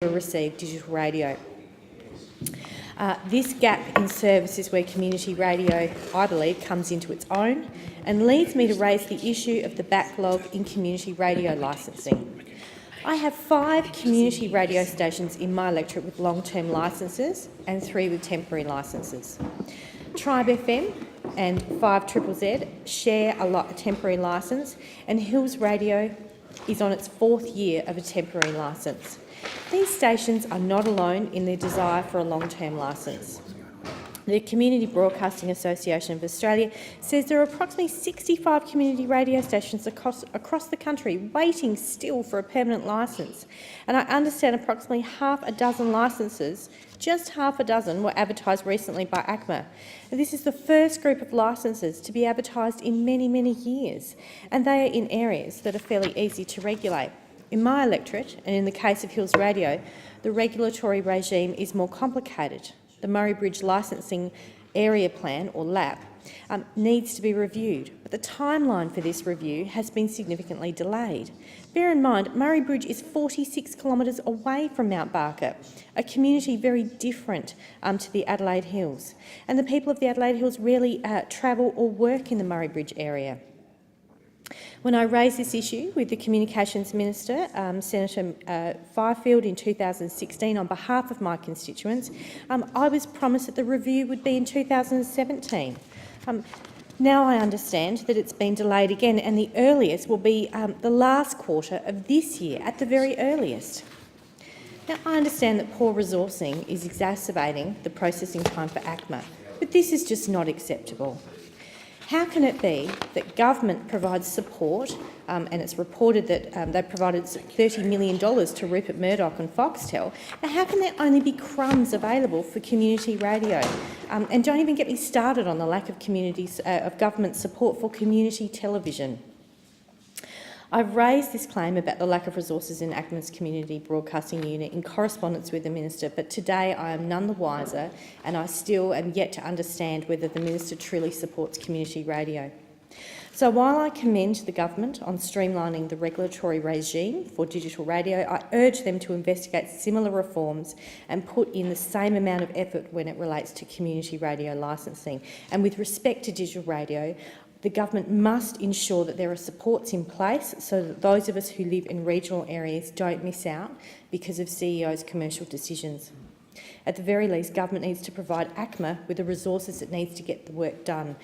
receive digital radio. This gap in service is where community radio, I believe, comes into its own and leads me to raise the issue of the backlog in community radio licensing. I have 5 community radio stations in my electorate with long-term licences and 3 with temporary licences. Tribe FM and 5ZZZ share a temporary licence, and Hills Radio is on its 4th year of a temporary licence. These stations are not alone in their desire for a long-term licence. The Community Broadcasting Association of Australia says there are approximately 65 community radio stations across the country waiting still for a permanent licence, and I understand approximately half a dozen licences, just half a dozen, were advertised recently by ACMA. This is the first group of licences to be advertised in many, many years, and they are in areas that are fairly easy to regulate. In my electorate, and in the case of Hills Radio, the regulatory regime is more complicated. The Murray Bridge Licensing Area Plan, or LAP, needs to be reviewed, but the timeline for this review has been significantly delayed. Bear in mind, Murray Bridge is 46 kilometres away from Mount Barker, a community very different to the Adelaide Hills, and the people of the Adelaide Hills rarely travel or work in the Murray Bridge area. When I raised this issue with the Communications Minister, Senator Fifield, in 2016 on behalf of my constituents, I was promised that the review would be in 2017. Now I understand that it's been delayed again, and the earliest will be the last quarter of this year, at the very earliest. Now, I understand that poor resourcing is exacerbating the processing time for ACMA, but this is just not acceptable. How can it be that government provides support, and it's reported that they provided $30 million to Rupert Murdoch and Foxtel, and how can there only be crumbs available for community radio? And don't even get me started on the lack of government support for community television. I've raised this claim about the lack of resources in ACMA's Community Broadcasting Unit in correspondence with the Minister, but today I am none the wiser, and I still am yet to understand whether the Minister truly supports community radio. So while I commend the government on streamlining the regulatory regime for digital radio, I urge them to investigate similar reforms and put in the same amount of effort when it relates to community radio licensing. And with respect to digital radio, the government must ensure that there are supports in place so that those of us who live in regional areas don't miss out because of CEO's commercial decisions. At the very least, government needs to provide ACMA with the resources it needs to get the work done.